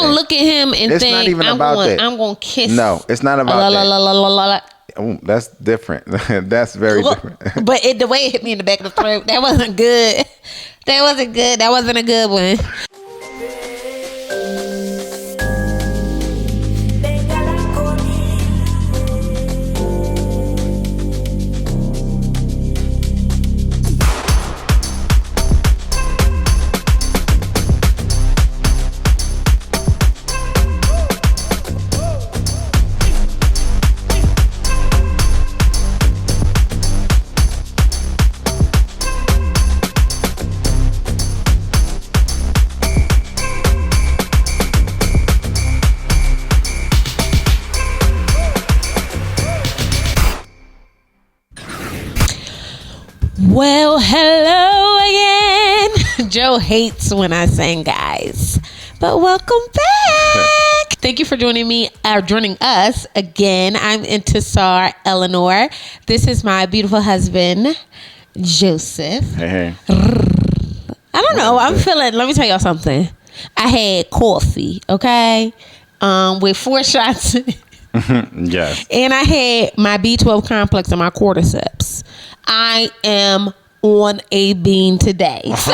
don't look at him and it's think not even about that. I'm going to kiss. No, it's not about that. Oh, that's different. That's very different. But the way it hit me in the back of the throat, that wasn't good. That wasn't good. That wasn't a good one. Well, hello again. Joe hates when I sing, guys. But welcome back. Thank you for joining us again. I'm into Zar Eleanor. This is my beautiful husband, Joseph. Hey. I don't know. I'm feeling, let me tell y'all something. I had coffee, okay? With 4 shots. Yes. And I had my B12 complex and my cordyceps. I am on a bean today. So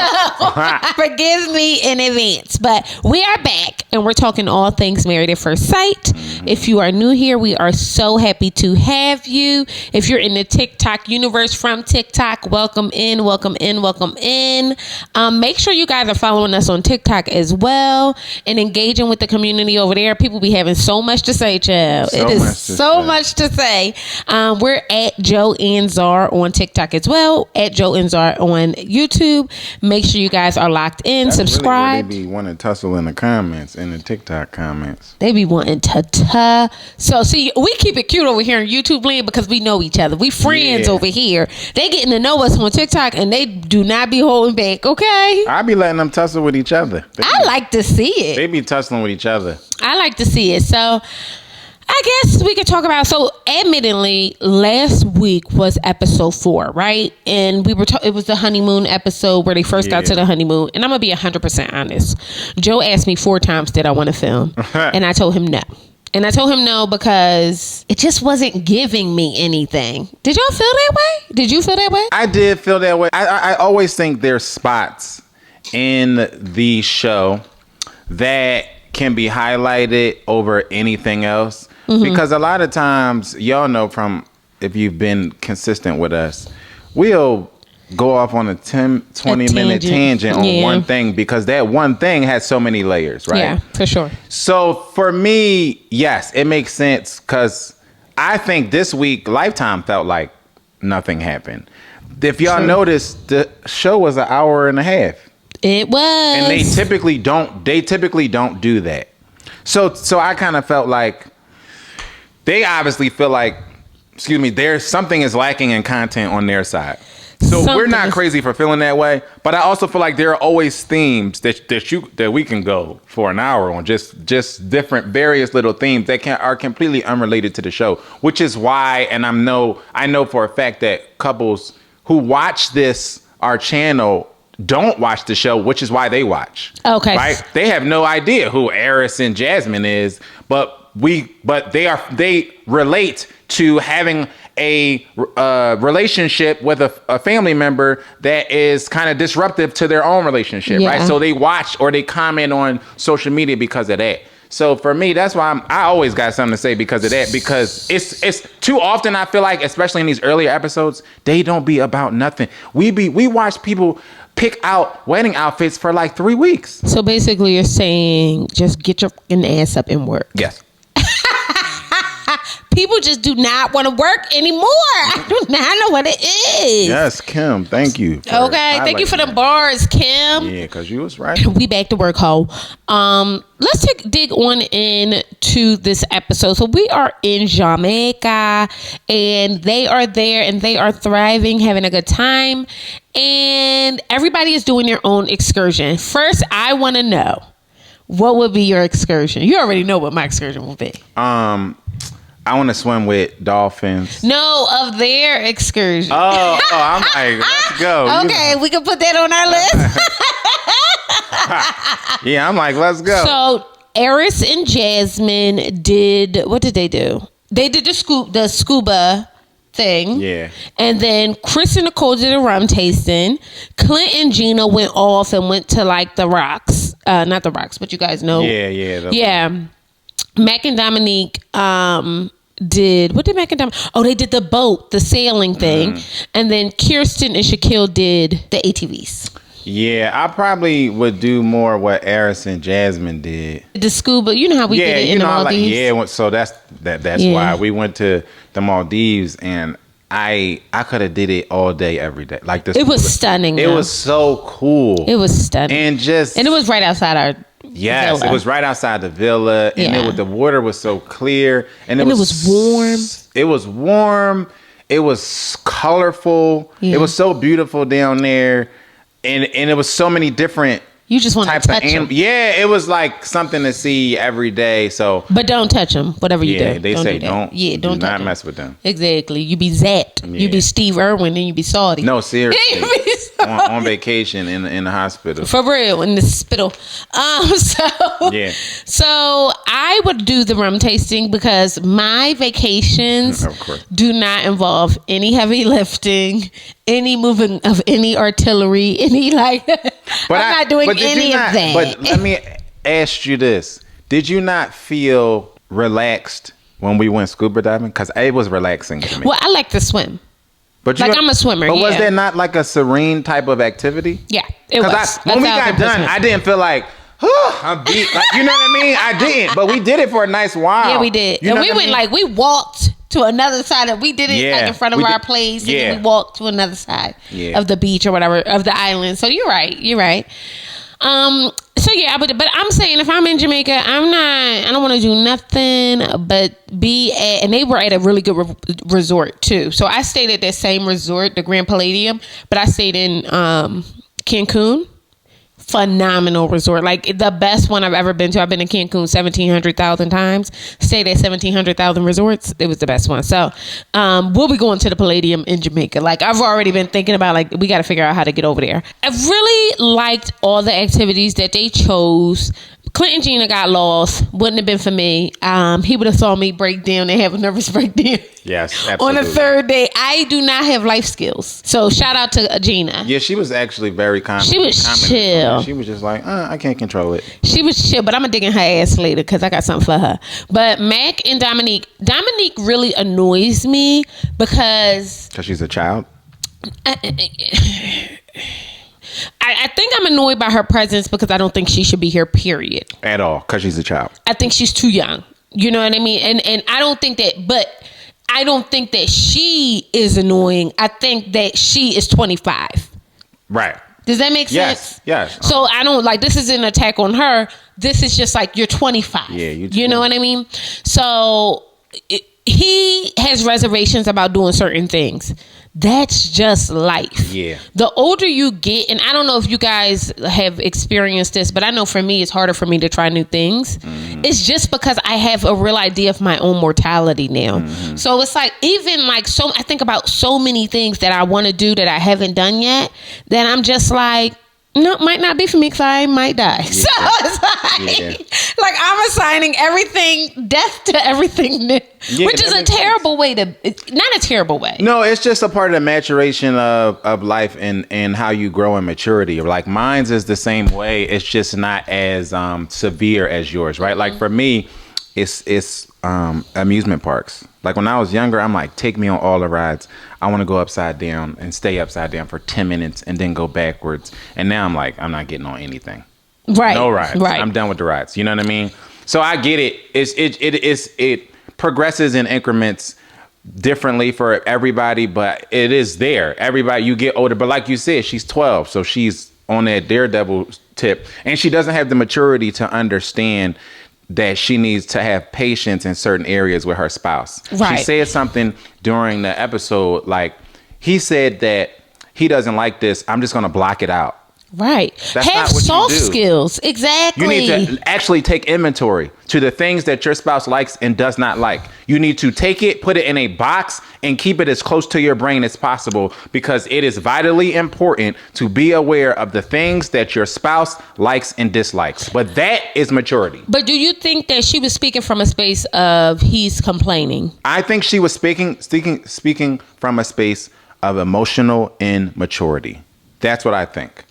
forgive me in advance. But we are back and we're talking all things Married at First Sight. Mm-hmm. If you are new here, we are so happy to have you. If you're in the TikTok universe from TikTok, welcome in, welcome in, welcome in. Make sure you guys are following us on TikTok as well and engaging with the community over there. People be having so much to say, child. It is so much to say. We're at Joe and Zar on TikTok as well, at Joe and Zar on YouTube. Make sure you guys are locked in. That's subscribe. Really they be wanting to tussle in the comments, in the TikTok comments. They be wanting to So see, we keep it cute over here in YouTube land because we know each other. We friends over here. They getting to know us on TikTok and they do not be holding back. Okay, I be letting them tussle with each other. I like to see it. They be tussling with each other. I like to see it. So I guess we could talk about, so admittedly, last week was episode 4, right? And we were it was the honeymoon episode where they first got to the honeymoon. And I'm going to be 100% honest. Joe asked me 4 times, did I want to film? And I told him no. And I told him no because it just wasn't giving me anything. Did y'all feel that way? Did you feel that way? I did feel that way. I always think there's spots in the show that can be highlighted over anything else. Mm-hmm. Because a lot of times, y'all know from, if you've been consistent with us, we'll go off on a 20-minute tangent on one thing because that one thing has so many layers, right? Yeah, for sure. So for me, yes, it makes sense because I think this week, Lifetime felt like nothing happened. If y'all noticed, the show was an hour and a half. It was. And they typically don't do that. So I kind of felt like they obviously feel like, there's something is lacking in content on their side. So we're not crazy for feeling that way, but I also feel like there are always themes that we can go for an hour on, just different various little themes that are completely unrelated to the show, which is why, and I know for a fact that couples who watch our channel don't watch the show, which is why they watch. Okay. Right? They have no idea who Eris and Jasmine is, but they relate to having a relationship with a family member that is kind of disruptive to their own relationship, right? So they watch or they comment on social media because of that. So for me, that's why I always got something to say because of that, because it's too often I feel like, especially in these earlier episodes, they don't be about nothing. We watch people pick out wedding outfits for like 3 weeks. So basically you're saying just get your ass up and work. Yes. People just do not want to work anymore. I do not know what it is. Yes, Kim. Thank you. Okay. Thank you for the bars, Kim. Yeah, because you was right. We back to work, ho. Let's dig on into this episode. So we are in Jamaica and they are there and they are thriving, having a good time. And everybody is doing their own excursion. First, I want to know, what would be your excursion? You already know what my excursion will be. I want to swim with dolphins. No, of their excursion. Oh, I'm like, let's go. Okay, we can put that on our list. Yeah, I'm like, let's go. So Eris and Jasmine did, what did they do? They did the scuba thing. Yeah. And then Chris and Nicole did a rum tasting. Clint and Gina went off and went to like the rocks. Not the rocks, but you guys know. Yeah. Mac and Dominique what did Mac and Dominique? Oh, they did the boat, the sailing thing. And then Kirsten and Shaquille did the ATVs. Yeah, I probably would do more what Eris and Jasmine did. The scuba, you know how we did it in the Maldives? So that's why we went to the Maldives, and I could have did it all day, every day. Like this, it was stunning. It was so cool. It was stunning, and it was right outside our villa. It was right outside the villa, and the water was so clear, and it was warm. It was warm. It was colorful. Yeah. It was so beautiful down there. And it was so many different you just want to touch them. Yeah, it was like something to see every day. So, but don't touch them. Whatever you do, they say don't. Yeah, don't not mess with them. Exactly. You be zapped. Yeah. You be Steve Irwin, then you be salty. No, seriously. on vacation in the hospital. For real, in the hospital. So I would do the rum tasting because my vacations do not involve any heavy lifting, any moving of any artillery, any I'm not doing any of that. But let me ask you this. Did you not feel relaxed when we went scuba diving? Because it was relaxing to me. Well, I like to swim. But I'm a swimmer. But was there not like a serene type of activity? Yeah, it was. When we got done, I didn't feel like, I'm beat. Like, you know what I mean? I didn't. But we did it for a nice while. Yeah, we did. And we went we walked to another side. We did it in front of our place. And then we walked to another side of the beach or whatever, of the island. So you're right. So yeah, but I'm saying if I'm in Jamaica, I don't want to do nothing but and they were at a really good resort too. So I stayed at that same resort, the Grand Palladium, but I stayed in Cancun. Phenomenal resort, like the best one I've ever been to. I've been to Cancun 1,700,000 times. Stayed at 1,700,000 resorts. It was the best one. So we'll be going to the Palladium in Jamaica. Like I've already been thinking about we got to figure out how to get over there. I really liked all the activities that they chose. Clint and Gina got lost. Wouldn't have been for me. He would have saw me break down and have a nervous breakdown. Yes, absolutely. On the third day. I do not have life skills. So shout out to Gina. Yeah, she was actually very calm. She was chill. She was just like, I can't control it. She was chill, but I'm going to dig in her ass later because I got something for her. But Mac and Dominique really annoys me because she's a child? I think I'm annoyed by her presence because I don't think she should be here, period. At all, because she's a child. I think she's too young. You know what I mean? And I don't think that she is annoying. I think that she is 25. Right. Does that make sense? Yes. So I don't this is an attack on her. This is just you're 25. Yeah, you know what I mean? So he has reservations about doing certain things. That's just life. Yeah. The older you get, and I don't know if you guys have experienced this, but I know for me, it's harder for me to try new things. Mm-hmm. It's just because I have a real idea of my own mortality now. Mm-hmm. So it's even I think about so many things that I want to do that I haven't done yet, that I'm just no, it might not be for me because I might die. Yeah. So it's I'm assigning death to everything new, which is a terrible way not a terrible way. No, it's just a part of the maturation of life and how you grow in maturity. Like mine's is the same way. It's just not as severe as yours, right? Mm-hmm. Like for me, it's amusement parks. Like when I was younger, I'm like, take me on all the rides. I want to go upside down and stay upside down for 10 minutes and then go backwards. And now I'm like, I'm not getting on anything. Right. No rides. Right. I'm done with the rides. You know what I mean? So I get it. It progresses in increments differently for everybody, but it is there. Everybody, you get older. But like you said, she's 12. So she's on that daredevil tip. And she doesn't have the maturity to understand that she needs to have patience in certain areas with her spouse. Right. She said something during the episode, he said that he doesn't like this. I'm just going to block it out. Right. That's Have not what soft you do. skills. Exactly. You need to actually take inventory to the things that your spouse likes and does not like. You need to take it, put it in a box, and keep it as close to your brain as possible, because it is vitally important to be aware of the things that your spouse likes and dislikes. But that is maturity. But do you think that she was speaking from a space of he's complaining? I think she was speaking from a space of emotional immaturity. That's what I think.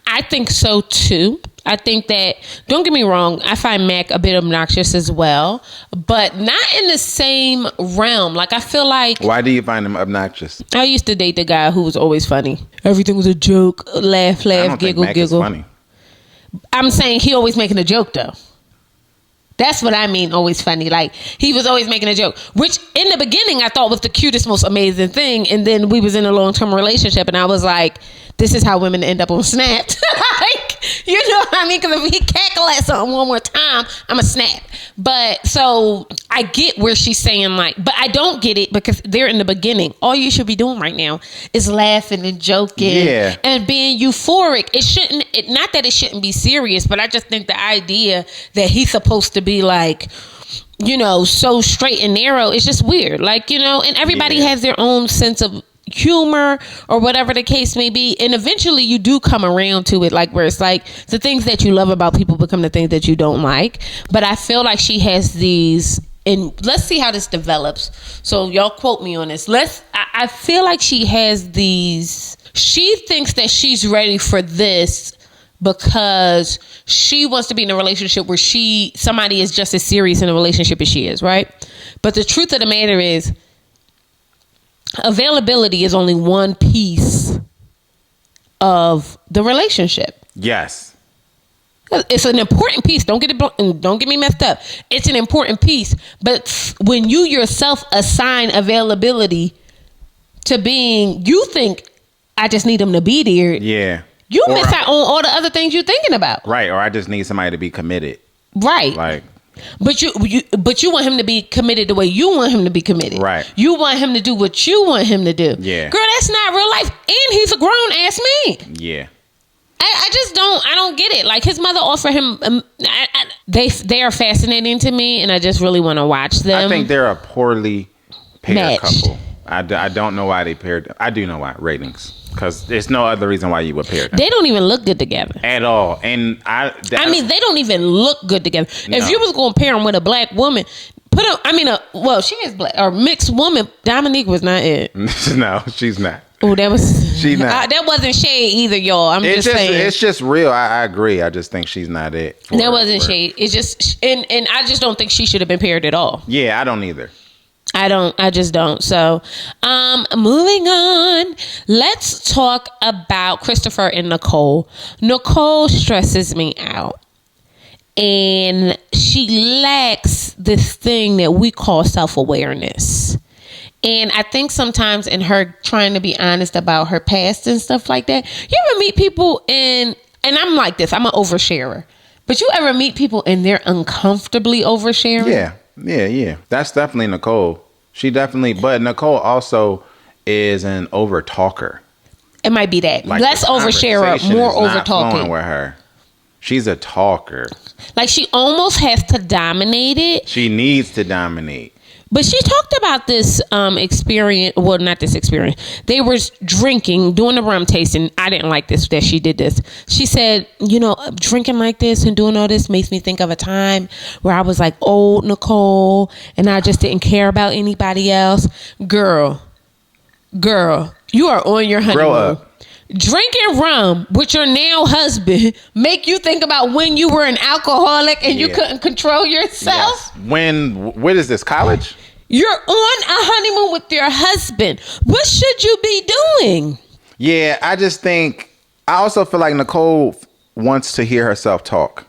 I think so too. I think that, don't get me wrong, I find Mac a bit obnoxious as well, but not in the same realm. Like, I feel like... Why do you find him obnoxious? I used to date the guy who was always funny. Everything was a joke. Laugh, I don't giggle, think Mac giggle. is funny. I'm saying he always making a joke, though. That's what I mean, always funny. Like, he was always making a joke, which in the beginning I thought was the cutest, most amazing thing. And then we was in a long-term relationship and I was like, this is how women end up on Snap. Like, you know what I mean? Because if he cackle at something one more time, I'm a snap. But so I get where she's saying, like, but I don't get it because they're in the beginning. All you should be doing right now is laughing and joking and being euphoric. It shouldn't, not that it shouldn't be serious, but I just think the idea that he's supposed to be like, you know, so straight and narrow is just weird. Like, you know, and everybody has their own sense of humor or whatever the case may be, and eventually you do come around to it, like where it's like the things that you love about people become the things that you don't like. But I feel like she has these, and let's see how this develops, so y'all quote me on this. I feel like she has these, she thinks that she's ready for this because she wants to be in a relationship where somebody is just as serious in a relationship as she is, right? But the truth of the matter is, availability is only one piece of the relationship. Yes. It's an important piece. Don't get me messed up. It's an important piece. But when you yourself assign availability to being, you think, I just need them to be there. Yeah. You miss out on all the other things you're thinking about. Right. Or I just need somebody to be committed. Right. Like. But you want him to be committed the way you want him to be committed. Right. You want him to do what you want him to do. Yeah. Girl, that's not real life. And he's a grown ass man. Yeah. I just don't get it. Like, his mother offered him, they are fascinating to me, and I just really want to watch them. I think they're a poorly paired matched couple. I don't know why they paired them. I do know why. Ratings. Because there's no other reason why you would pair them. They don't even look good together. At all. And I mean, they don't even look good together. No. If you was going to pair them with a black woman, well, she is black, or mixed woman. Dominique was not it. No, she's not. Oh, that was... She's not. That wasn't shade either, y'all. I'm just saying. It's just real. I agree. I just think she's not it. That wasn't shade. It's just... And I just don't think she should have been paired at all. Yeah, I don't either. I just don't. So, moving on, let's talk about Christopher and Nicole. Nicole stresses me out. And she lacks this thing that we call self-awareness. And I think sometimes in her trying to be honest about her past and stuff like that, you ever meet people and I'm like this, I'm an oversharer. But you ever meet people and they're uncomfortably oversharing? Yeah. That's definitely Nicole. But Nicole also is an over talker. It might be that. Like, less oversharer, more over talking with her. She's a talker. Like, she almost has to dominate it. She needs to dominate. But she talked about this experience. Well, not this experience. They were drinking, doing a rum tasting. I didn't like this, that she did this. She said, you know, drinking like this and doing all this makes me think of a time where I was like old Nicole and I just didn't care about anybody else. Girl, you are on your honeymoon. Grow up. Drinking rum with your now husband make you think about when you were an alcoholic and you couldn't control yourself? Yes. What is this, college? You're on a honeymoon with your husband. What should you be doing? Yeah, I also feel like Nicole wants to hear herself talk.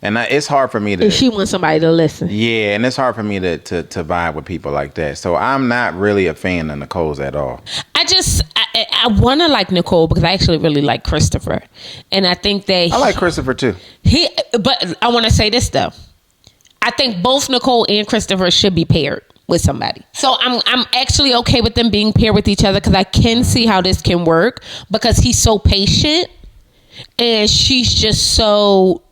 And it's hard for me to... And she wants somebody to listen. Yeah, and it's hard for me to vibe with people like that. So I'm not really a fan of Nicole's at all. I want to like Nicole because I actually really like Christopher. And I think that... I like Christopher too. But I want to say this though. I think both Nicole and Christopher should be paired. with somebody. So I'm actually okay with them being paired with each other because I can see how this can work because he's so patient and she's just so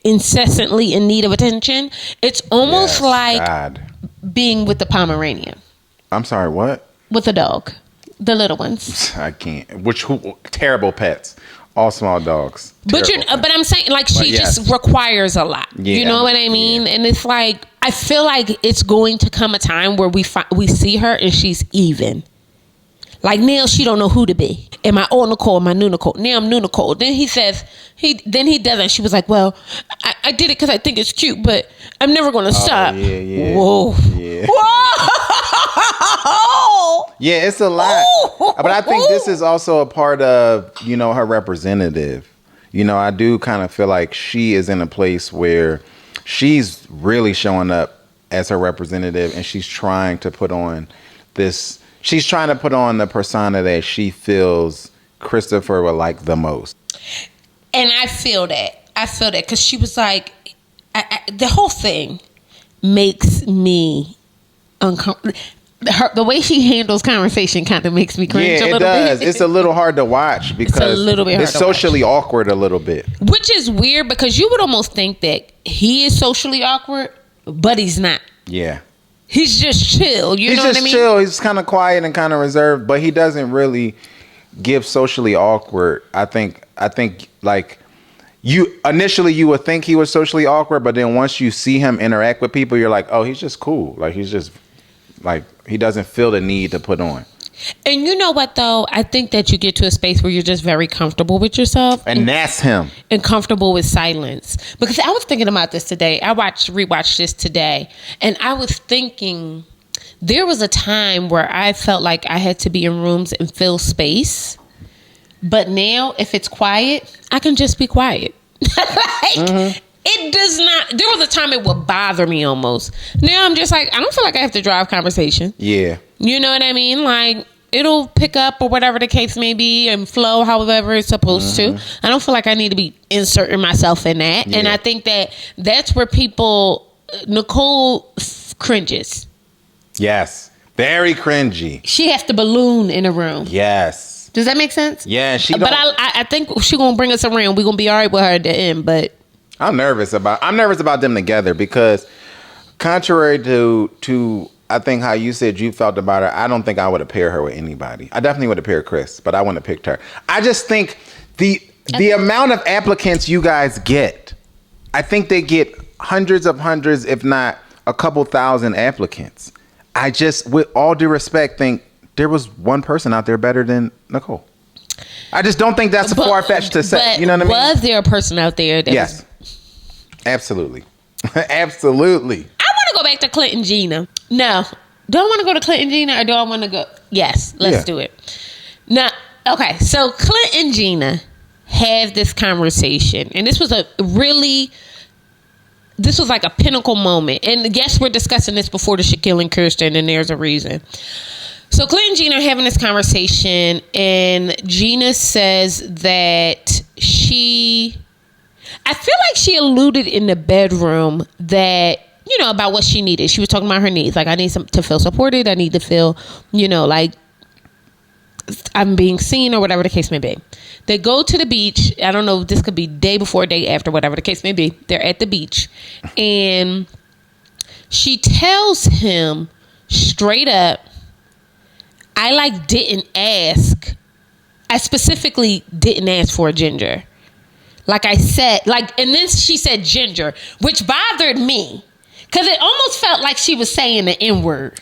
incessantly in need of attention. It's almost like being with the Pomeranian. I'm sorry, what? With the dog. The little ones. I can't. Terrible pets. All small dogs. But I'm saying, like, she just requires a lot. Yeah, you know what I mean? Yeah. And it's like, I feel like it's going to come a time where we see her and she's even. Like, now she don't know who to be. Am I old Nicole? Am I new Nicole? Now I'm new Nicole. Then he says, then he doesn't. She was like, well, I did it because I think it's cute, but I'm never going to stop. Yeah. Whoa. Yeah. Whoa. Yeah, it's a lot. But I think this is also a part of, her representative. I do kind of feel like she is in a place where she's really showing up as her representative and she's trying to put on the persona that she feels Christopher would like the most. And I feel that because she was like, the whole thing makes me uncomfortable. The way she handles conversation kind of makes me cringe a little bit. Yeah, it does. It's a little hard to watch because it's socially awkward a little bit. Which is weird because you would almost think that he is socially awkward, but he's not. Yeah. He's just chill. You know what I mean? He's just chill. He's kind of quiet and kind of reserved, but he doesn't really give socially awkward. I think like you would think he was socially awkward, but then once you see him interact with people, you're like, oh, he's just cool. Like he's just like he doesn't feel the need to put on. And you know what though? I think that you get to a space where you're just very comfortable with yourself. And that's him. And comfortable with silence. Because I was thinking about this today. I rewatched this today. And I was thinking there was a time where I felt like I had to be in rooms and fill space. But now if it's quiet, I can just be quiet. It does not. There was a time it would bother me almost. Now I'm just like, I don't feel like I have to drive conversation. Yeah. You know what I mean? Like, it'll pick up or whatever the case may be and flow however it's supposed to. I don't feel like I need to be inserting myself in that. Yeah. And I think that's where Nicole cringes. Yes. Very cringy. She has to balloon in a room. Yes. Does that make sense? Yeah. But I think she's going to bring us around. We're going to be all right with her at the end, but. I'm nervous about them together because contrary to I think how you said you felt about her, I don't think I would have paired her with anybody. I definitely would have paired Chris, but I wouldn't have picked her. I just think the amount of applicants you guys get, I think they get hundreds, if not a couple thousand applicants. I just, with all due respect, think there was one person out there better than Nicole. I just don't think that's far-fetched to say. You know what I mean? Was there a person out there that Yes. Absolutely. Absolutely. I want to go back to Clinton Gina. No. Do I want to go to Clinton Gina or do I want to go? Yes. Let's do it. Now, okay. So Clinton Gina had this conversation and this was like a pinnacle moment. And yes, we're discussing this before the Shaquille and Kirsten and there's a reason. So Clinton and Gina are having this conversation and Gina says that I feel like she alluded in the bedroom that, about what she needed. She was talking about her needs. Like, I need to feel supported. I need to feel, like I'm being seen or whatever the case may be. They go to the beach. I don't know. This could be day before, day after, whatever the case may be. They're at the beach. And she tells him straight up, I didn't ask. I specifically didn't ask for a ginger. Like I said, and then she said ginger, which bothered me. Because it almost felt like she was saying the N-word.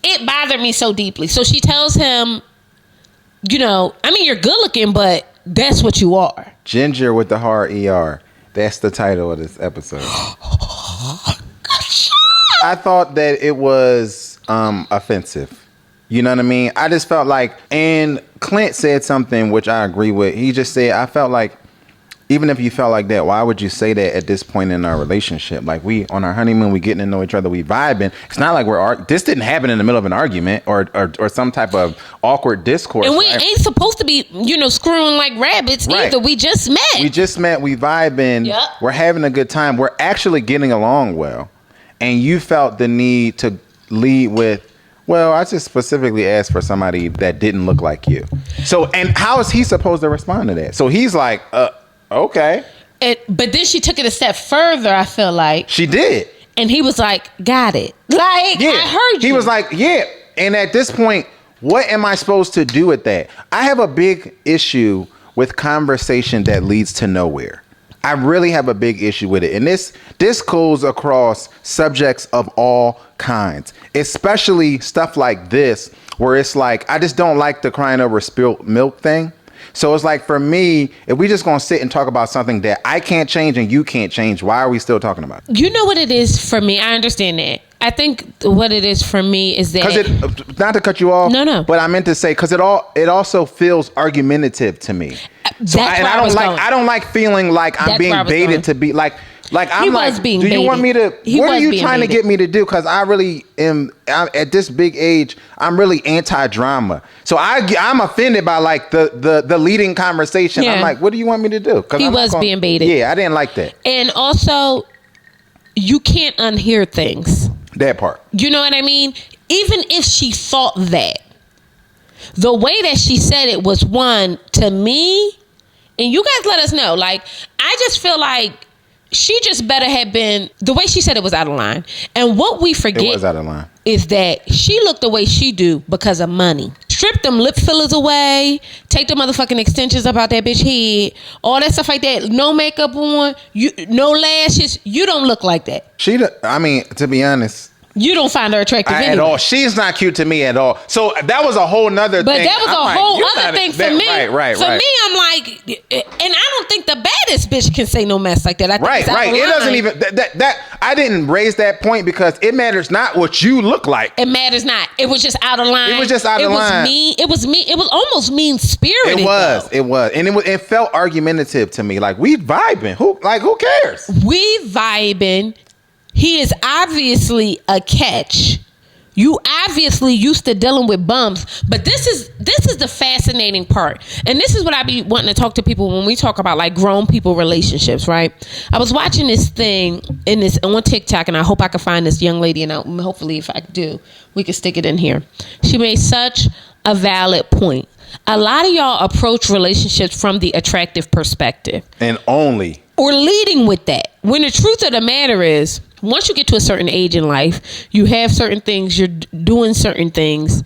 It bothered me so deeply. So she tells him, you're good looking, but that's what you are. Ginger with the hard ER. That's the title of this episode. I thought that it was offensive. You know what I mean? I just felt like, and Clint said something which I agree with. He just said, I felt like, even if you felt like that, why would you say that at this point in our relationship? Like, we, on our honeymoon, we getting to know each other, we vibing. It's not like this didn't happen in the middle of an argument or some type of awkward discourse. And we ain't supposed to be, screwing like rabbits either. We just met. We vibing. Yep. We're having a good time. We're actually getting along well. and you felt the need to lead with, well, I just specifically asked for somebody that didn't look like you. So, and how is he supposed to respond to that? So he's like, okay. But then she took it a step further, I feel like. She did. And he was like, got it. Like, yeah. I heard you. He was like, yeah. And at this point, what am I supposed to do with that? I have a big issue with conversation that leads to nowhere. I really have a big issue with it. And this goes across subjects of all kinds, especially stuff like this, where it's like, I just don't like the crying over spilt milk thing. So it's like, for me, if we just gonna sit and talk about something that I can't change and you can't change, why are we still talking about it? You know what it is for me? I understand that. I think what it is for me is that... Because not to cut you off. No. But I meant to say, because it also feels argumentative to me. So I don't like feeling like I'm being baited to be like I'm like, do you want me to, what are you trying to get me to do? Because I really am, at this big age, I'm really anti-drama. So I'm offended by like the leading conversation. Yeah. I'm like, what do you want me to do? He was being baited. Yeah, I didn't like that. And also, you can't unhear things. That part. You know what I mean? Even if she thought that, the way that she said it was one, to me, and you guys let us know, like, I just feel like she just better have been, the way she said it was out of line. And what we forget, it was out of line, is that she looked the way she do because of money. Strip them lip fillers away, take the motherfucking extensions up out that bitch head, all that stuff like that. No makeup on, no lashes. You don't look like that. I mean, to be honest, you don't find her attractive anyway. At all. She's not cute to me at all. So that was a whole nother thing. But that was a whole other thing for me. Right. For me, I'm like, and I don't think the baddest bitch can say no mess like that. I think right. It doesn't even, that I didn't raise that point because it matters not what you look like. It matters not. It was just out of line. It was just out of line. It was mean. It was almost mean-spirited. It was. And it felt argumentative to me. Like, we vibing. Who cares? We vibing. He is obviously a catch. You obviously used to dealing with bums, but this is the fascinating part, and this is what I be wanting to talk to people when we talk about like grown people relationships, right? I was watching this thing on TikTok, and I hope I can find this young lady, and hopefully, if I do, we can stick it in here. She made such a valid point. A lot of y'all approach relationships from the attractive perspective, and only, or leading with that. When the truth of the matter is, once you get to a certain age in life, you have certain things, you're doing certain things,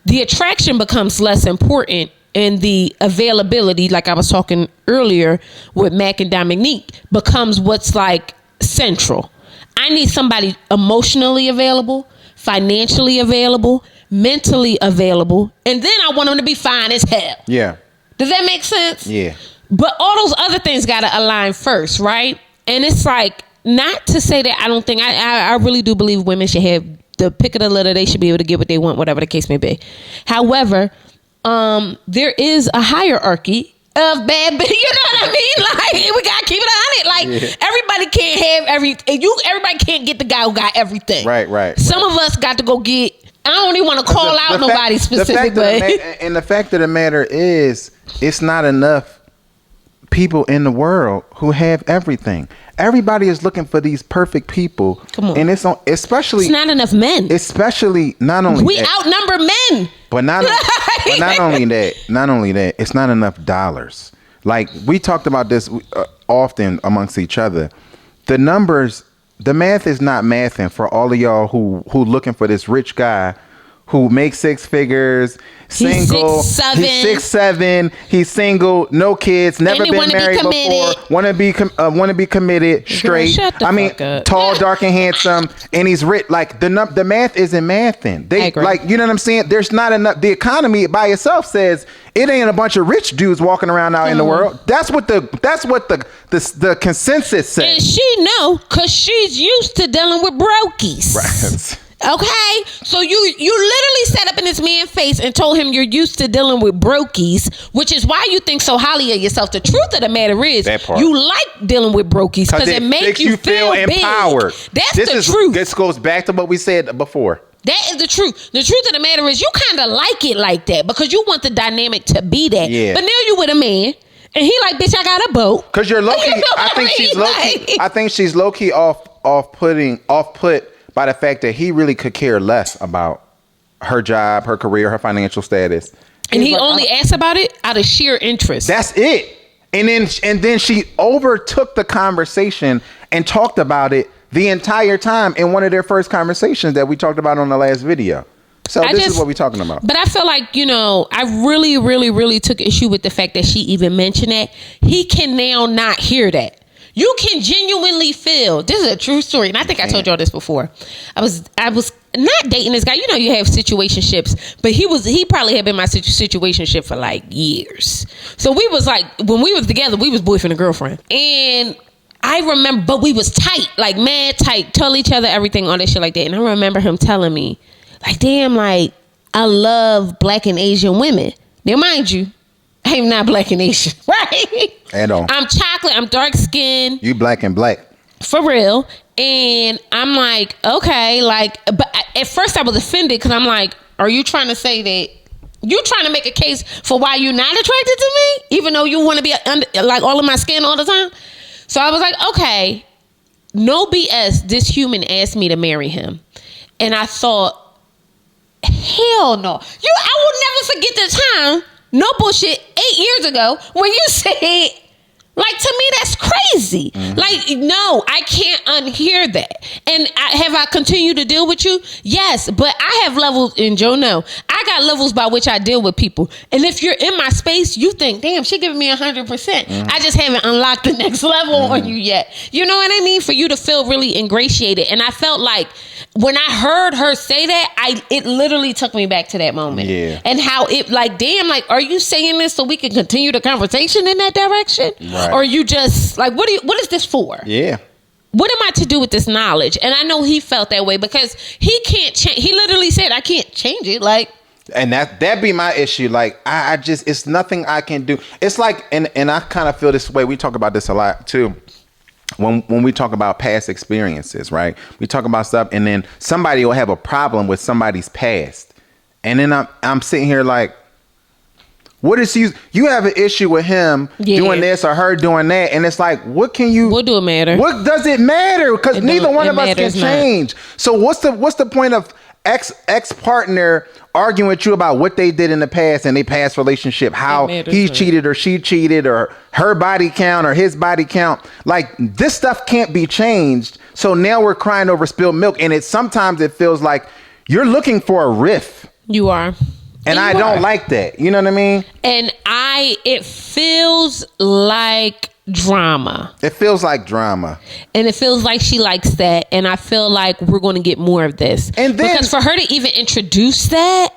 the attraction becomes less important, and the availability, like I was talking earlier with Mac and Dominique, becomes what's like central. I need somebody emotionally available, financially available, mentally available, and then I want them to be fine as hell. Yeah. Does that make sense? Yeah. But all those other things got to align first, right? And it's like, not to say that I don't think, I really do believe women should have the pick of the litter. They should be able to get what they want, whatever the case may be. However, there is a hierarchy of bad bitch. You know what I mean? Like, we got to keep it 100. Like, everybody can't have everybody can't get the guy who got everything. Right. Some of us got to go get, I don't even want to call out nobody specifically. And the fact of the matter is, it's not enough people in the world who have everything. Everybody is looking for these perfect people. Come on. And it's especially, it's not enough men. Especially, not only we outnumber men. But not only that, it's not enough dollars. Like, we talked about this often amongst each other. The numbers, the math is not mathing for all of y'all who looking for this rich guy who makes six figures, single, he's 6'7", he's single, no kids, never been married before, want to be committed, straight. Girl, tall, dark, and handsome, and he's rich. Like, the math isn't mathing. Like, you know what I'm saying? There's not enough. The economy by itself says it ain't a bunch of rich dudes walking around out in the world. That's what the consensus says. And she know, cause she's used to dealing with brokies. Right. Okay, so you literally sat up in this man's face and told him you're used to dealing with brokies, which is why you think so highly of yourself. The truth of the matter is, you like dealing with brokies because it makes you feel empowered. That's the truth. This goes back to what we said before. That is the truth. The truth of the matter is, you kind of like it like that because you want the dynamic to be that. Yeah. But now you with a man. And he like, bitch, I got a boat. Because you're low key. I think she's low key. I think she's low key off off-put by the fact that he really could care less about her job, her career, her financial status. And he only asked about it out of sheer interest. That's it. And then she overtook the conversation and talked about it the entire time in one of their first conversations that we talked about on the last video. So this is what we're talking about. But I feel like, I really, really, really took issue with the fact that she even mentioned that. He can now not hear that. You can genuinely feel, this is a true story, and I think I told y'all this before. I was not dating this guy. You have situationships, but he probably had been my situationship for like years. So we was like, when we was together, we was boyfriend and girlfriend. And I remember, but we was tight, like mad tight, tell each other everything, all that shit like that. And I remember him telling me, like, damn, like, I love Black and Asian women. Now, mind you, I'm not Black and Asian, right? At all. I'm chocolate. I'm dark skinned. You black and black. For real. And I'm like, okay, like, but at first I was offended because I'm like, are you trying to say that you trying to make a case for why you're not attracted to me, even though you want to be under, like, all of my skin all the time? So I was like, okay, no BS. This human asked me to marry him. And I thought, hell no. I will never forget the time, no bullshit, 8 years ago when you said, like, to me, that's crazy. Mm-hmm. Like, no, I can't unhear that. And have I continued to deal with you? Yes, but I have levels, and Joe know, I got levels by which I deal with people. And if you're in my space, you think, damn, she giving me 100%. Mm-hmm. I just haven't unlocked the next level on you yet. You know what I mean? For you to feel really ingratiated. And I felt like when I heard her say that, it literally took me back to that moment. Yeah. And how it, like, damn, like, are you saying this so we can continue the conversation in that direction? Right. Or you just, like, what is this for? Yeah. What am I to do with this knowledge? And I know he felt that way because he can't change. He literally said, I can't change it. Like, and that be my issue. Like, I just, it's nothing I can do. It's like, and I kind of feel this way. We talk about this a lot too. When we talk about past experiences, right? We talk about stuff, and then somebody will have a problem with somebody's past, and then I'm sitting here like, what is you have an issue with him doing this or her doing that, and it's like, what do it matter? What does it matter? Because neither one of us can change. Not. So what's the point of ex partner arguing with you about what they did in the past and their past relationship, how he cheated or she cheated, or her body count or his body count? Like, this stuff can't be changed. So now we're crying over spilled milk, and sometimes it feels like you're looking for a riff. You are. And I don't like that. You know what I mean? And it feels like drama. It feels like drama. And it feels like she likes that. And I feel like we're going to get more of this. And then, because for her to even introduce that,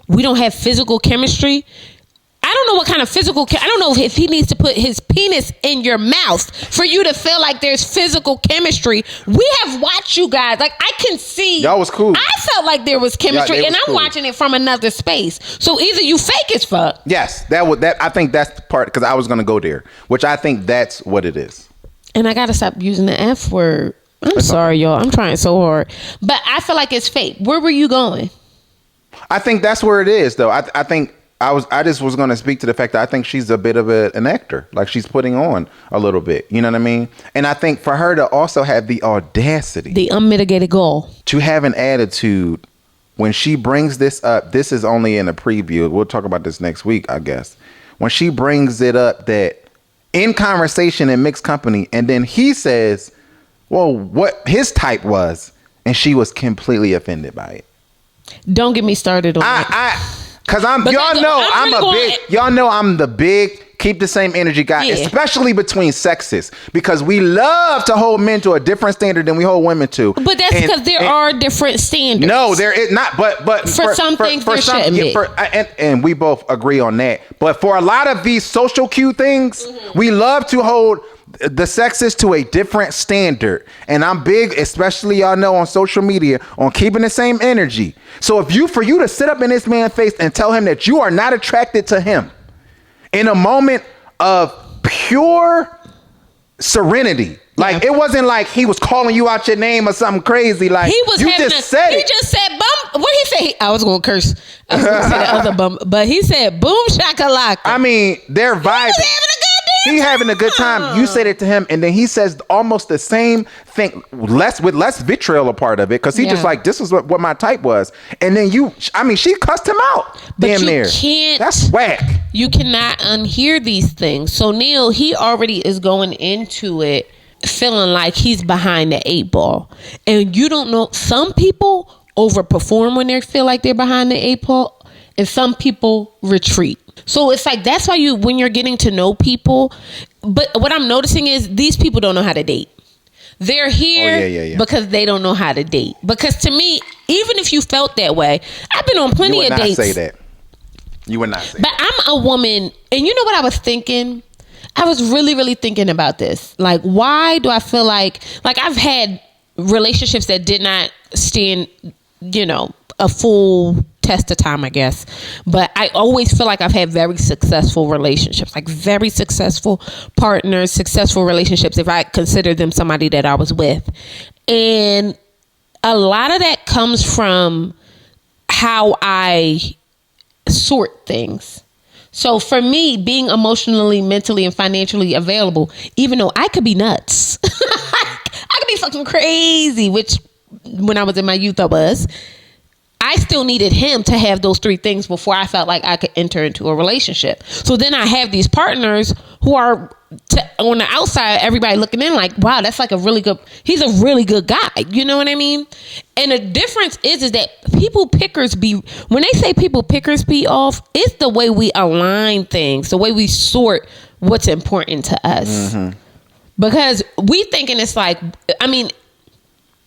we don't have physical chemistry. I don't know what kind of I don't know if he needs to put his penis in your mouth for you to feel like there's physical chemistry. We have watched you guys. Like, I can see. Y'all was cool. I felt like there was chemistry, and I'm watching it from another space. So either you fake as fuck. Yes, I think that's the part, because I was going to go there, which I think that's what it is. And I got to stop using the F word. I'm sorry, y'all. I'm trying so hard. But I feel like it's fake. Where were you going? I think that's where it is, though. I think I just was going to speak to the fact that I think she's a bit of an actor. Like, she's putting on a little bit. You know what I mean? And I think for her to also have the audacity, the unmitigated gall, to have an attitude when she brings this up. This is only in a preview. We'll talk about this next week, I guess. When she brings it up that in conversation in mixed company, and then he says, well, what his type was, and she was completely offended by it. Don't get me started on that. Cause y'all know I'm the big keep the same energy guy, especially between sexes, because we love to hold men to a different standard than we hold women to. But that's because there are different standards. No, there is not. But for some things, there should be. And we both agree on that. But for a lot of these social cue things, we love to hold the sexist to a different standard. And I'm big, especially y'all know on social media, on keeping the same energy. So for you to sit up in this man's face and tell him that you are not attracted to him in a moment of pure serenity. Like, it wasn't like he was calling you out your name or something crazy. Like, he just said bum. What he say? I was going to curse. I was going to say the other bum, but he said boom shakalaka. I mean, they're vibing. He was having a He having a good time. You said it to him, and then he says almost the same thing, with less vitriol a part of it, because he just like, this is what my type was. And then she cussed him out. But damn you near. can't. That's whack. You cannot unhear these things. So Neil, he already is going into it feeling like he's behind the 8 ball, and you don't know. Some people overperform when they feel like they're behind the 8 ball, and some people retreat. So it's like, that's why when you're getting to know people. But what I'm noticing is these people don't know how to date. They're here because they don't know how to date. Because to me, even if you felt that way, I've been on plenty of dates. You would not say that. You would not say but that. I'm a woman, and you know what I was thinking? I was really, really thinking about this. Like, why do I feel like I've had relationships that did not stand, a full test of time, I guess. But I always feel like I've had very successful relationships, like very successful partners, successful relationships, if I consider them somebody that I was with. And a lot of that comes from how I sort things. So for me, being emotionally, mentally, and financially available, even though I could be nuts, I could be fucking crazy, which when I was in my youth I was, I still needed him to have those 3 things before I felt like I could enter into a relationship. So then I have these partners who are on the outside, everybody looking in like, wow, that's like he's a really good guy. You know what I mean? And the difference is that when they say people pickers be off, it's the way we align things, the way we sort what's important to us. Mm-hmm. Because we thinking it's like,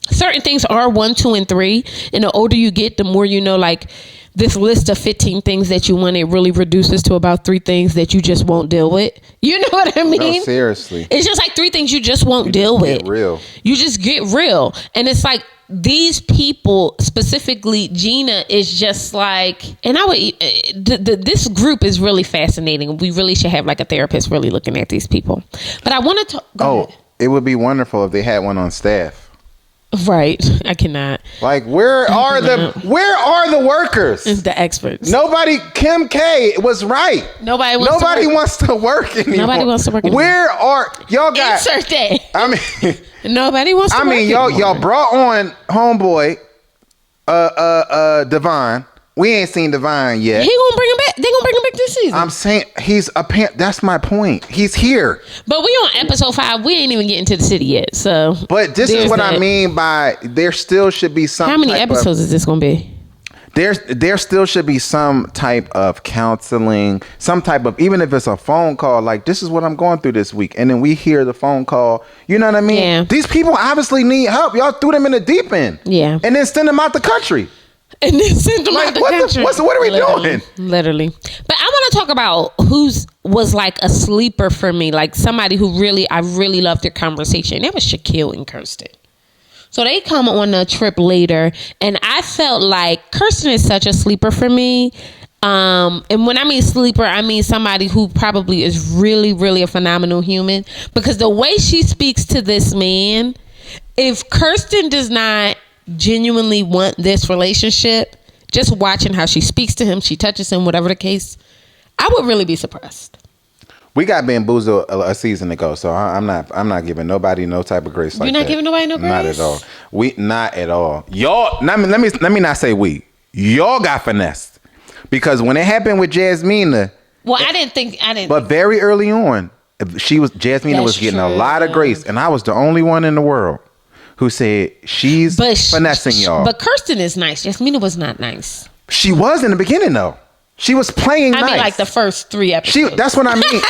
certain things are 1, 2, and 3. And the older you get, the more you know, like this list of 15 things that you want, it really reduces to about 3 things that you just won't deal with. You know what I mean? No, seriously. It's just like 3 things you just won't deal with. Get real. You just get real. And it's like these people, specifically Gina, is just like, and this group is really fascinating. We really should have like a therapist really looking at these people. But I want to talk. It would be wonderful if they had one on staff. Right. I cannot. Like, where are the workers? The experts. Nobody. Kim K was right. Nobody wants to work anymore. Nobody wants to work anymore. Where are y'all got? Insert that. I mean, nobody wants to work anymore. y'all brought on homeboy, Devon. We ain't seen Devon yet. He gonna bring him back. They gonna bring him back this season. I'm saying he's a that's my point. He's here. But we on episode 5. We ain't even getting to the city yet. So. But this is what I mean by there still should be some. How many episodes is this gonna be? There still should be some type of counseling, some type of, even if it's a phone call, like, this is what I'm going through this week, and then we hear the phone call. You know what I mean? Yeah. These people obviously need help. Y'all threw them in the deep end. Yeah. And then send them out the country. And then send them out the country. What are we doing? Literally. But I want to talk about was like a sleeper for me, like somebody who I really loved their conversation. That was Shaquille and Kirsten. So they come on a trip later, and I felt like Kirsten is such a sleeper for me. And when I mean sleeper, I mean somebody who probably is really, really a phenomenal human, because the way she speaks to this man, if Kirsten does not genuinely want this relationship, just watching how she speaks to him, she touches him, whatever the case, I would really be surprised. We got bamboozled a season ago, so I'm not giving nobody no type of grace like that. You're not giving nobody no grace? Not at all. Not at all. Y'all, let me not say we. Y'all got finessed. Because when it happened with Jasmina. Well, I didn't. But very early on, Jasmina was getting a lot of grace, and I was the only one in the world who said she's finessing y'all. But Kirsten is nice. Jasmina was not nice. She was in the beginning, though. She was playing nice. I mean, like the first 3 episodes. That's what I mean.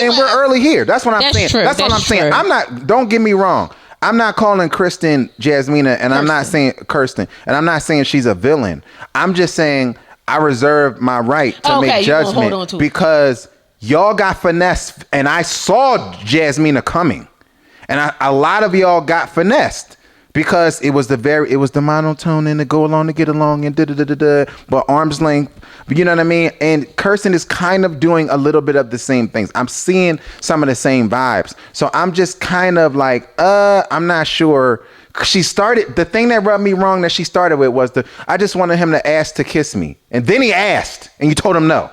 And we're early here. That's what I'm saying. True. That's what I'm saying. I'm not. Don't get me wrong. I'm not calling Kristen Jasmina, and I'm not saying Kirsten, and I'm not saying she's a villain. I'm just saying I reserve my right to make judgment because y'all got finessed, and I saw Jasmina coming, and a lot of y'all got finessed. Because it was the monotone and the go along to get along and but arm's length, you know what I mean? And Kirsten is kind of doing a little bit of the same things. I'm seeing some of the same vibes. So I'm just kind of like, I'm not sure. The thing that rubbed me wrong that she started with was I just wanted him to ask to kiss me. And then he asked and you told him no.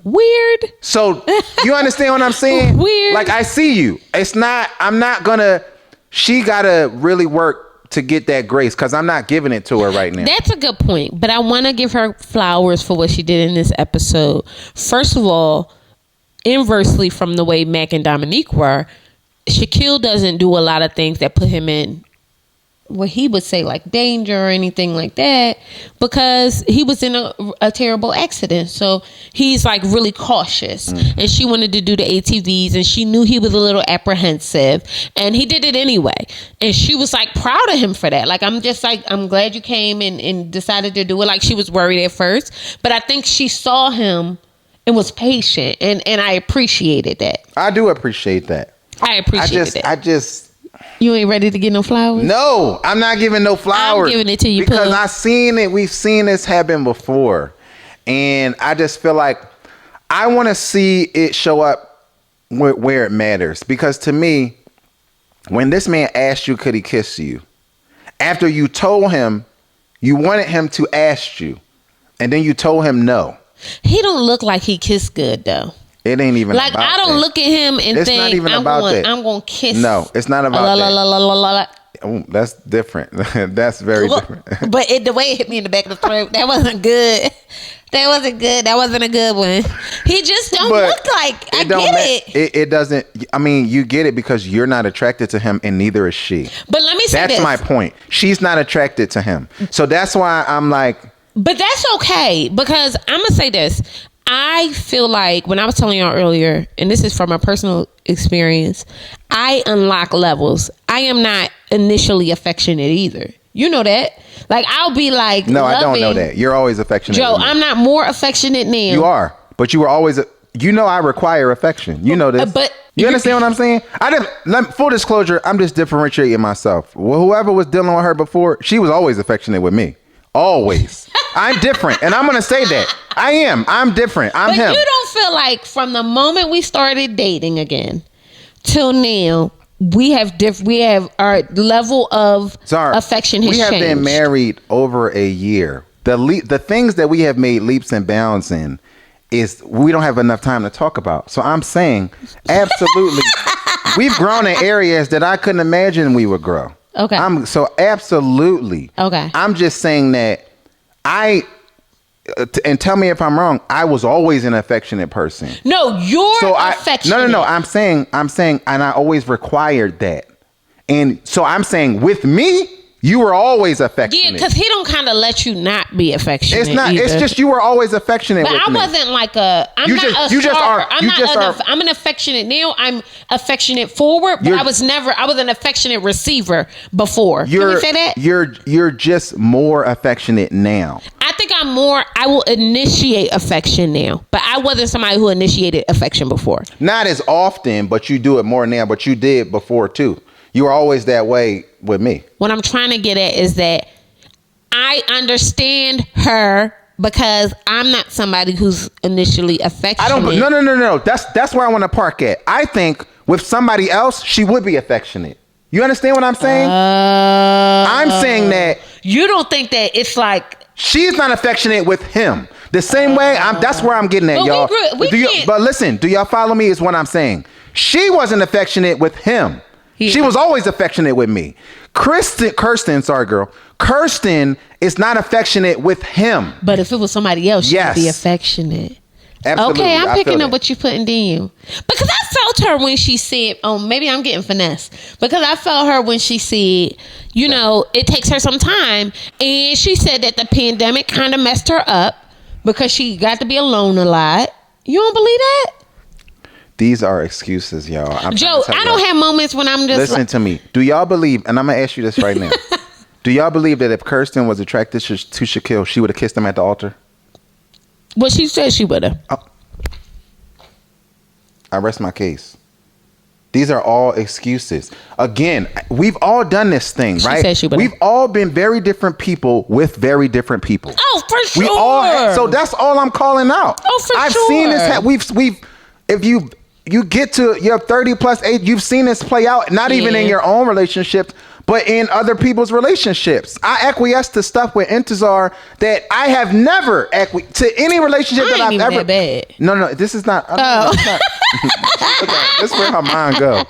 Weird. So you understand what I'm saying? Weird. Like, I see you. I'm not gonna, she gotta really work to get that grace, because I'm not giving it to her right now. That's a good point. But I want to give her flowers for what she did in this episode. First of all, inversely from the way Mac and Dominique were, Shaquille doesn't do a lot of things that put him in what he would say like danger or anything like that, because he was in a terrible accident. So he's like really cautious. And she wanted to do the ATVs, and she knew he was a little apprehensive, and he did it anyway. And she was like proud of him for that. Like, I'm just like, I'm glad you came and decided to do it. Like, she was worried at first, but I think she saw him and was patient, and I appreciated that. I do appreciate that. I appreciate it. I just You ain't ready to get no flowers? No, I'm not giving no flowers. I'm giving it to you, because Pooh. I seen it. We've seen this happen before, and I just feel like I want to see it show up where it matters. Because to me, when this man asked you, could he kiss you, after you told him you wanted him to ask you, and then you told him no. He don't look like he kissed good though. It ain't even like, about I don't that. look at him and it's think not even I'm about going, that. I'm going to kiss. No, it's not about that. Oh, that's different. That's very different. But the way it hit me in the back of the throat, that wasn't good. That wasn't good. That wasn't a good one. He just don't look like. I get it. It doesn't. I mean, you get it because you're not attracted to him, and neither is she. But let me say that's this. my point. She's not attracted to him, so that's why I'm like. But that's okay, because I'm gonna say this. I feel like when I was telling y'all earlier, and this is from my personal experience, I unlock levels. I am not initially affectionate either. You know that. Like, I'll be like, no, I don't know that. You're always affectionate. Joe, I'm not more affectionate now. You are, but you were always. You know, I require affection. You know this. But you understand what I'm saying? Full disclosure, I'm just differentiating myself. Well, whoever was dealing with her before, she was always affectionate with me. Always. I'm different, and I'm gonna say that. I am. I'm different. I'm him. But you don't feel like from the moment we started dating again till now, we have our level of affection has changed. We have been married over a year. The things that we have made leaps and bounds in is we don't have enough time to talk about. So I'm saying, absolutely, we've grown in areas that I couldn't imagine we would grow. Okay. So absolutely. Okay. I'm just saying that and tell me if I'm wrong, I was always an affectionate person. No, you're affectionate. No. I'm saying, and I always required that. And so I'm saying with me, you were always affectionate. Yeah, because he don't kind of let you not be affectionate. It's not. Either. It's just you were always affectionate. But with I me. wasn't like a. I'm an affectionate now. I'm affectionate forward, but I was an affectionate receiver before. Can we say that? You're just more affectionate now. I think I will initiate affection now, but I wasn't somebody who initiated affection before. Not as often, but you do it more now. But you did before too. You were always that way with me. What I'm trying to get at is that I understand her because I'm not somebody who's initially affectionate. No. That's where I want to park at. I think with somebody else, she would be affectionate. You understand what I'm saying? I'm saying that you don't think that it's like she's not affectionate with him the same way. That's where I'm getting at, y'all. But listen, do y'all follow me? Is what I'm saying. She wasn't affectionate with him. Yeah. She was always affectionate with me. Kirsten is not affectionate with him. But if it was somebody else, she'd be affectionate. Absolutely. Okay, I'm picking up what you're putting in. Because I felt her when she said, maybe I'm getting finesse. Because I felt her when she said, it takes her some time. And she said that the pandemic kind of messed her up because she got to be alone a lot. You don't believe that? These are excuses, y'all. Joe, I don't have moments when I'm just listen to me. Do y'all believe, and I'm going to ask you this right now. Do y'all believe that if Kirsten was attracted to Shaquille, she would have kissed him at the altar? Well, she said she would have. I rest my case. These are all excuses. Again, we've all done this thing, right? She said she would have. We've all been very different people with very different people. Oh, for sure. So that's all I'm calling out. Oh, for sure. I've seen this. you get to your 30 plus age, you've seen this play out, not even in your own relationships, but in other people's relationships. I acquiesce to stuff with Intezar that I have never to any relationship that I've ever. That bad. No, this is not. This is where her mind go.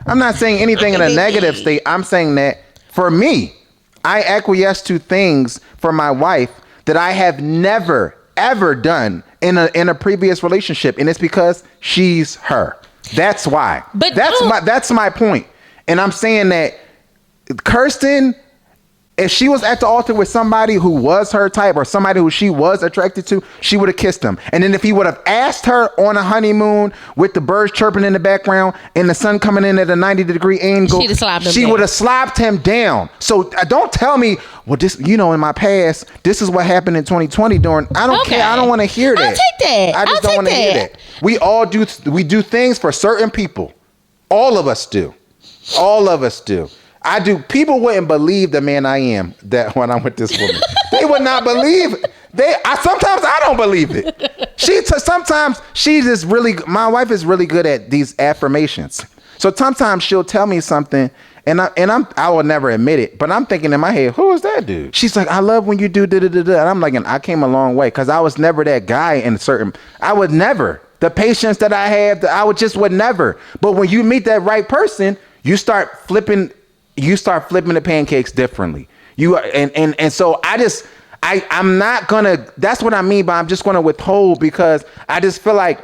I'm not saying anything in a negative state. I'm saying that for me, I acquiesce to things for my wife that I have never ever done in a previous relationship, and it's because she's her. That's why. But that's my point. And I'm saying that Kirsten, if she was at the altar with somebody who was her type or somebody who she was attracted to, she would have kissed him. And then if he would have asked her on a honeymoon with the birds chirping in the background and the sun coming in at a 90-degree angle, she would have slapped him down. So don't tell me, well, this, in my past, this is what happened in 2020 during. I don't care. I don't want to hear that. I'll take that. I just don't want to hear that. We do things for certain people. All of us do. All of us do. I do. People wouldn't believe the man I am that when I'm with this woman. They would not believe. Sometimes I don't believe it. Sometimes she's just really. My wife is really good at these affirmations. So sometimes she'll tell me something, and I will never admit it. But I'm thinking in my head, who is that dude? She's like, I love when you do da da da da. And I'm like, and I came a long way because I was never that guy in certain. I would never. The patience that I have, I would never. But when you meet that right person, you start flipping the pancakes differently. So I'm not gonna, that's what I mean by I'm just gonna withhold, because I just feel like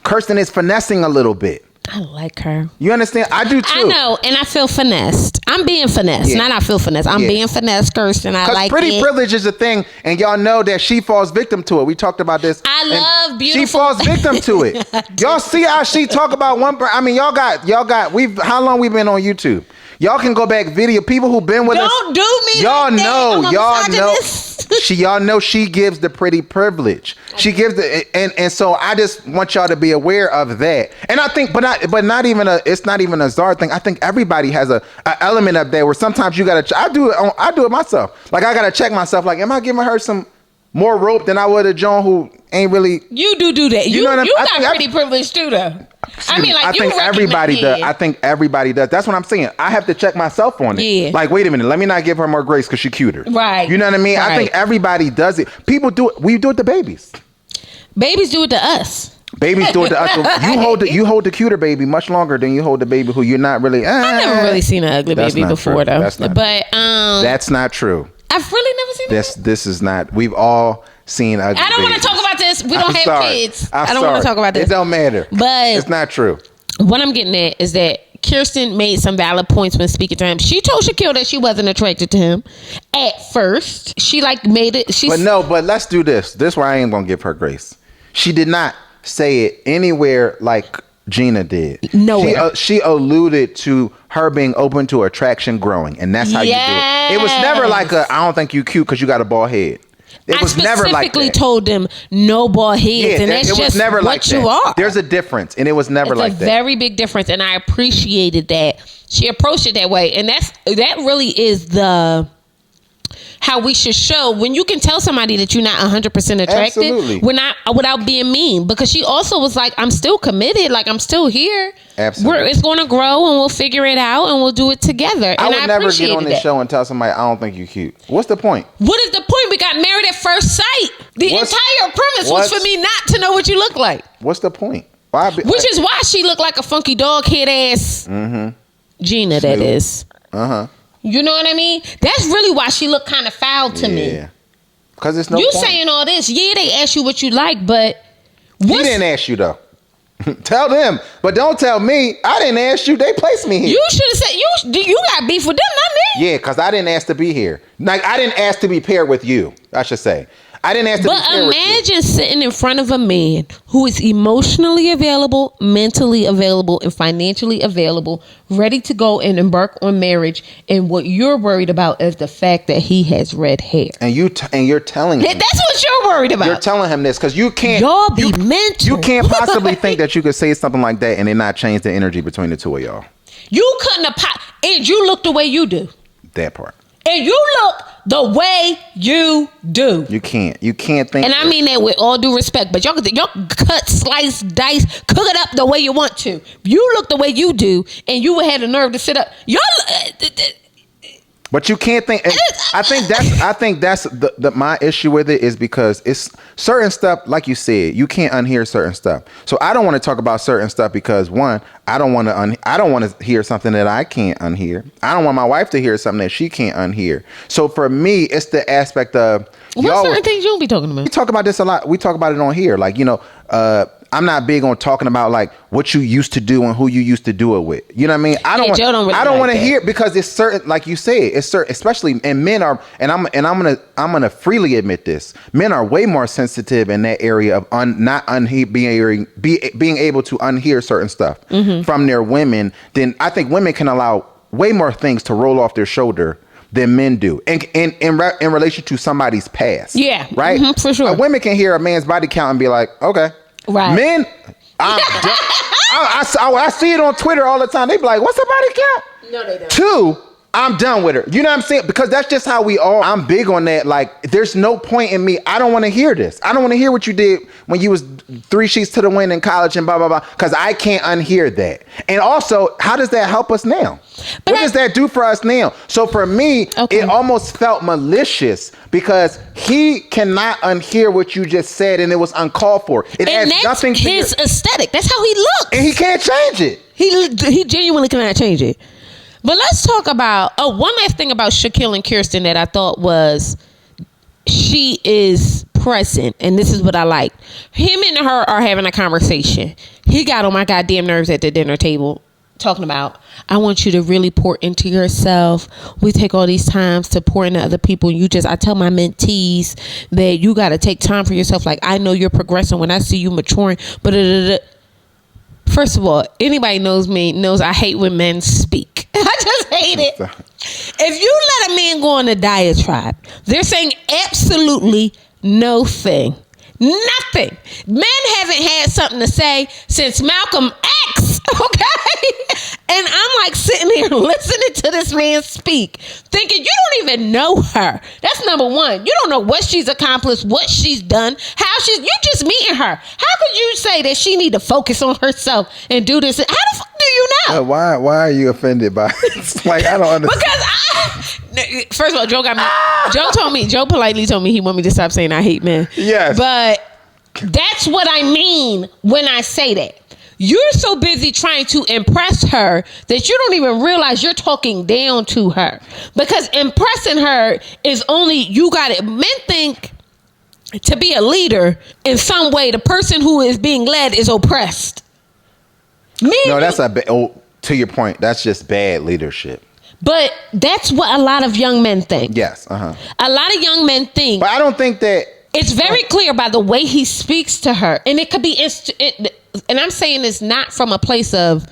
Kirsten is finessing a little bit. I like her. You understand? I do too. I know, and I feel finessed. I'm being finessed. Not I feel finessed. I'm being finessed, Kirsten. I like it. Pretty privilege is a thing, and y'all know that she falls victim to it. We talked about this. I love beautiful. She falls victim to it. Y'all see how she talk about one. I mean, y'all got. How long we been on YouTube? Y'all can go back video. People who've been with us. Don't do me. Y'all like know. That. Y'all know. Y'all know she gives the pretty privilege. She gives and so I just want y'all to be aware of that. And I think, it's not even a Zar thing. I think everybody has a element up there where sometimes you gotta. I do it myself. Like I gotta check myself. Like, am I giving her some more rope than I would a John who ain't really? You do that. You got pretty privilege too, though. I think everybody does. I think everybody does. That's what I'm saying. I have to check myself on it. Yeah. Like, wait a minute. Let me not give her more grace because she's cuter. Right. You know what I mean? Right. I think everybody does it. People do it. We do it to babies. Babies do it to us. Babies do it to us. You hold the cuter baby much longer than you hold the baby who you're not really. I've never really seen an ugly baby before, though. That's not true. I've really never seen that. This is not. We've all seen ugly. I don't want to talk about this. We don't have kids. I don't want to talk about this. It don't matter. But it's not true. What I'm getting at is that Kirsten made some valid points when speaking to him. She told Shaquille that she wasn't attracted to him at first. She made it. But let's do this. This is where I ain't gonna give her grace. She did not say it anywhere like Gina did. Nowhere. She alluded to her being open to attraction growing, and that's how you do it. It was never like I don't think you cute because you got a bald head. It was never like that. I specifically told them no bald heads, and that's just never what you are. There's a difference, and it was never like that. It's a very big difference, and I appreciated that she approached it that way, and that really is how we should show when you can tell somebody that you're not 100% attracted. Absolutely. Without being mean, because she also was like, I'm still committed, like I'm still here. Absolutely. It's going to grow, and we'll figure it out, and we'll do it together. I would never get on this show and tell somebody I don't think you're cute. What's the point? What is the point? We got married at first sight. The entire premise was for me not to know what you look like. What's the point? Which is why she looked like a funky dog head ass Gina. That is. You know what I mean? That's really why she looked kind of foul to me. Yeah. Because it's no point. You saying all this. Yeah, they ask you what you like, but... He didn't ask you, though. Tell them. But don't tell me. I didn't ask you. They placed me here. You should have said... You got beef with them, not me. Yeah, because I didn't ask to be here. Like, I didn't ask to be paired with you, I should say. I didn't ask to be paired with you. But imagine sitting in front of a man who is emotionally available, mentally available, and financially available, ready to go and embark on marriage, and what you're worried about is the fact that he has red hair. And you're telling him. That's what you're worried about. You're telling him this because you can't. Y'all be mental. You can't possibly think that you could say something like that and it not change the energy between the two of y'all. You couldn't have... And you look the way you do. That part. and you look the way you do. You can't think. And I mean that with all due respect, but y'all cut, slice, dice, cook it up the way you want to. You look the way you do, and you would have the nerve to sit up. Y'all. But you can't think. I think that's the my issue with it is because it's certain stuff, like you said, you can't unhear certain stuff. So I don't want to talk about certain stuff because one, I don't want to hear something that I can't unhear. I don't want my wife to hear something that she can't unhear. So for me, it's the aspect of what certain things you don't be talking about. We talk about this a lot. We talk about it on here, like I'm not big on talking about like what you used to do and who you used to do it with. You know what I mean? I don't want to hear it because it's certain, like you said, it's certain, especially, and men are, and I'm gonna freely admit this. Men are way more sensitive in that area of being able to unhear certain stuff from their women than I think women can allow way more things to roll off their shoulder than men do, in relation to somebody's past. Yeah, right. For sure. Women can hear a man's body count and be like, okay. Right. Men, I see it on Twitter all the time. They be like, what's her body count? No, they don't. 2, I'm done with her. You know what I'm saying? Because that's just how we are. I'm big on that. Like, there's no point in me. I don't want to hear this. I don't want to hear what you did when you was 3 sheets to the wind in college and blah, blah, blah. Because I can't unhear that. And also, how does that help us now? What does that do for us now? So for me, it almost felt malicious because he cannot unhear what you just said and it was uncalled for. It adds nothing to his aesthetic. That's how he looks. And he can't change it. He genuinely cannot change it. But let's talk about one last thing about Shaquille and Kirsten that I thought was she is present, and this is what I like. Him and her are having a conversation. He got on my goddamn nerves at the dinner table talking about, I want you to really pour into yourself. We take all these times to pour into other people. I tell my mentees that you got to take time for yourself. Like, I know you're progressing when I see you maturing, but first of all, anybody knows me knows I hate when men speak. I just hate it. If you let a man go on a diatribe, they're saying absolutely no thing. Nothing. Men haven't had something to say since Malcolm X, okay? And I'm like sitting here listening to this man speak, thinking you don't even know her. That's number one. You don't know what she's accomplished, what she's done, you just meeting her. How could you say that she need to focus on herself and do this? How the fuck do you know? Why are you offended by it? Like, I don't understand. Because first of all, Joe politely told me he want me to stop saying I hate men. Yes. But that's what I mean when I say that. You're so busy trying to impress her that you don't even realize you're talking down to her. Because impressing her is only, you got it. Men think to be a leader, in some way, the person who is being led is oppressed. To your point, that's just bad leadership. But that's what a lot of young men think. Yes. A lot of young men think. But I don't think that. It's very clear by the way he speaks to her. And it could be, and I'm saying this not from a place of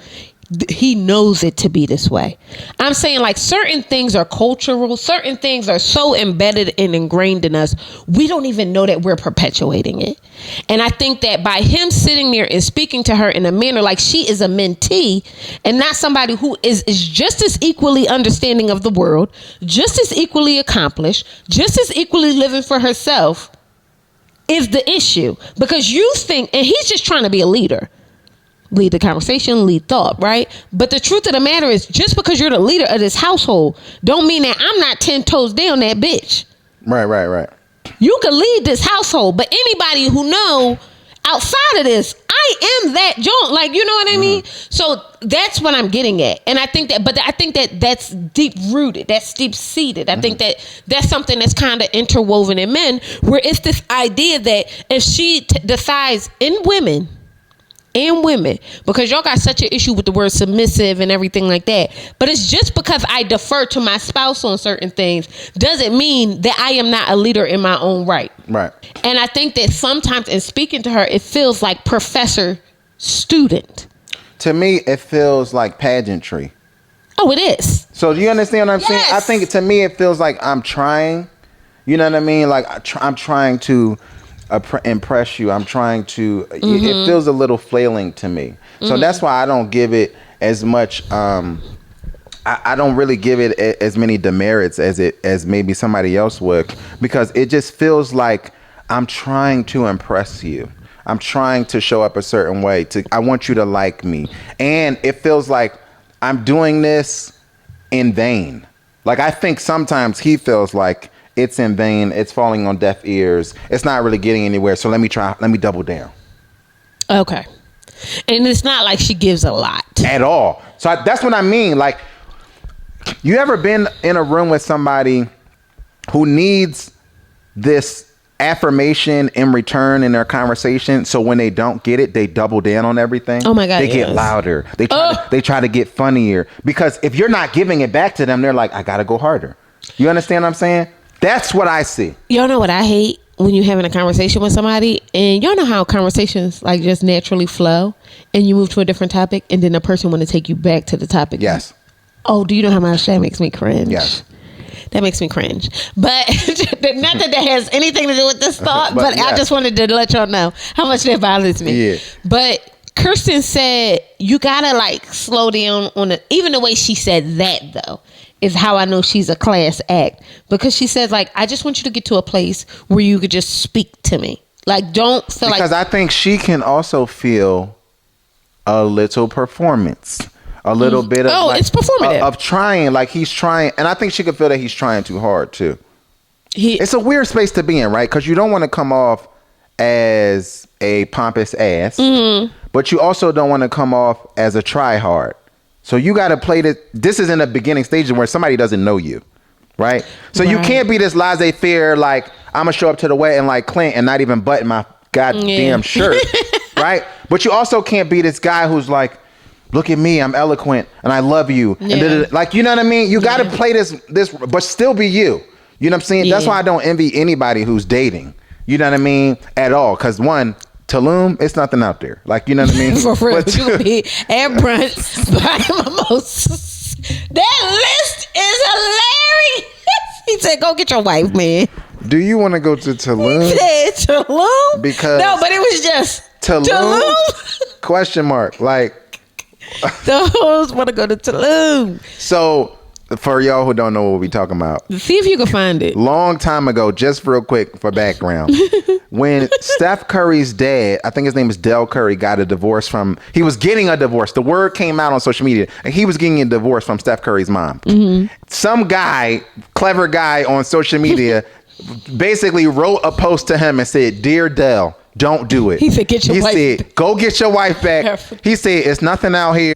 he knows it to be this way. I'm saying like certain things are cultural. Certain things are so embedded and ingrained in us. We don't even know that we're perpetuating it. And I think that by him sitting there and speaking to her in a manner like she is a mentee and not somebody who is just as equally understanding of the world, just as equally accomplished, just as equally living for herself is the issue. Because you think, and he's just trying to be a leader. Lead the conversation, lead thought, right? But the truth of the matter is, just because you're the leader of this household, don't mean that I'm not 10 toes down that bitch. Right. You can lead this household, but anybody who know outside of this, I am that joint. Like, you know what I mean? So that's what I'm getting at. And I think that's deep rooted. That's deep seated. I think that that's something that's kind of interwoven in men, where it's this idea that if she decides in women, because y'all got such an issue with the word submissive and everything like that. But it's just because I defer to my spouse on certain things doesn't mean that I am not a leader in my own right. Right. And I think that sometimes in speaking to her, it feels like professor student. To me, it feels like pageantry. Oh, it is. So do you understand what I'm saying? I think to me, it feels like I'm trying. You know what I mean? Like I'm trying to impress you. I'm trying to. It feels a little flailing to me. So that's why I don't give it as much. I I don't really give it as many demerits as maybe somebody else would, because it just feels like I'm trying to impress you. I'm trying to show up a certain way. I want you to like me. And it feels like I'm doing this in vain. Like, I think sometimes he feels like it's in vain. It's falling on deaf ears. It's not really getting anywhere. So let me double down. Okay. And it's not like she gives a lot. At all. So that's what I mean. Like, you ever been in a room with somebody who needs this affirmation in return in their conversation, so when they don't get it, they double down on everything? Oh my God, they get louder. They try to get funnier, because if you're not giving it back to them, they're like, I gotta go harder. You understand what I'm saying? That's what I see. Y'all know what I hate? When you're having a conversation with somebody, and y'all know how conversations like just naturally flow, and you move to a different topic, and then the person want to take you back to the topic. Yes. Oh, do you know how much that makes me cringe? Yes. That makes me cringe. But not that has anything to do with this thought, but I just wanted to let y'all know how much that bothers me. Yeah. But Kirsten said, you gotta like slow down on it. Even the way she said that, though, is how I know she's a class act. Because she says, like, I just want you to get to a place where you could just speak to me. Like, don't feel like... Because I think she can also feel a little performance. A little bit of it's performative. Of trying, like he's trying, and I think she could feel that he's trying too hard too. It's a weird space to be in, right? Because you don't want to come off as a pompous ass, but you also don't want to come off as a try hard. So you got to play this. This is in the beginning stages where somebody doesn't know you, right? So you can't be this laissez-faire, like, I'm gonna show up to the wedding like Clint and not even button my goddamn shirt, right? But you also can't be this guy who's like, look at me, I'm eloquent and I love you. Yeah. And like, you know what I mean? You got to play this, but still be you. You know what I'm saying? That's why I don't envy anybody who's dating. You know what I mean? At all. Because one, Tulum, it's nothing out there. Like, you know what I mean? For real, but you be at brunch buying mimosas. That list is hilarious. He said, go get your wife, man. Do you want to go to Tulum? He said Tulum? Because no, but it was just Tulum? Question mark. Like, those want to go to Tulum. So, for y'all who don't know what we talking about, see if you can find it. Long time ago, just real quick for background, when Steph Curry's dad, I think his name is Del Curry, got a divorce from, he was getting a divorce. The word came out on social media, and he was getting a divorce from Steph Curry's mom. Some guy, clever guy on social media, basically wrote a post to him and said, "Dear Del, don't do it." He said, "Get your wife." He said, "Go get your wife back." He said, "It's nothing out here."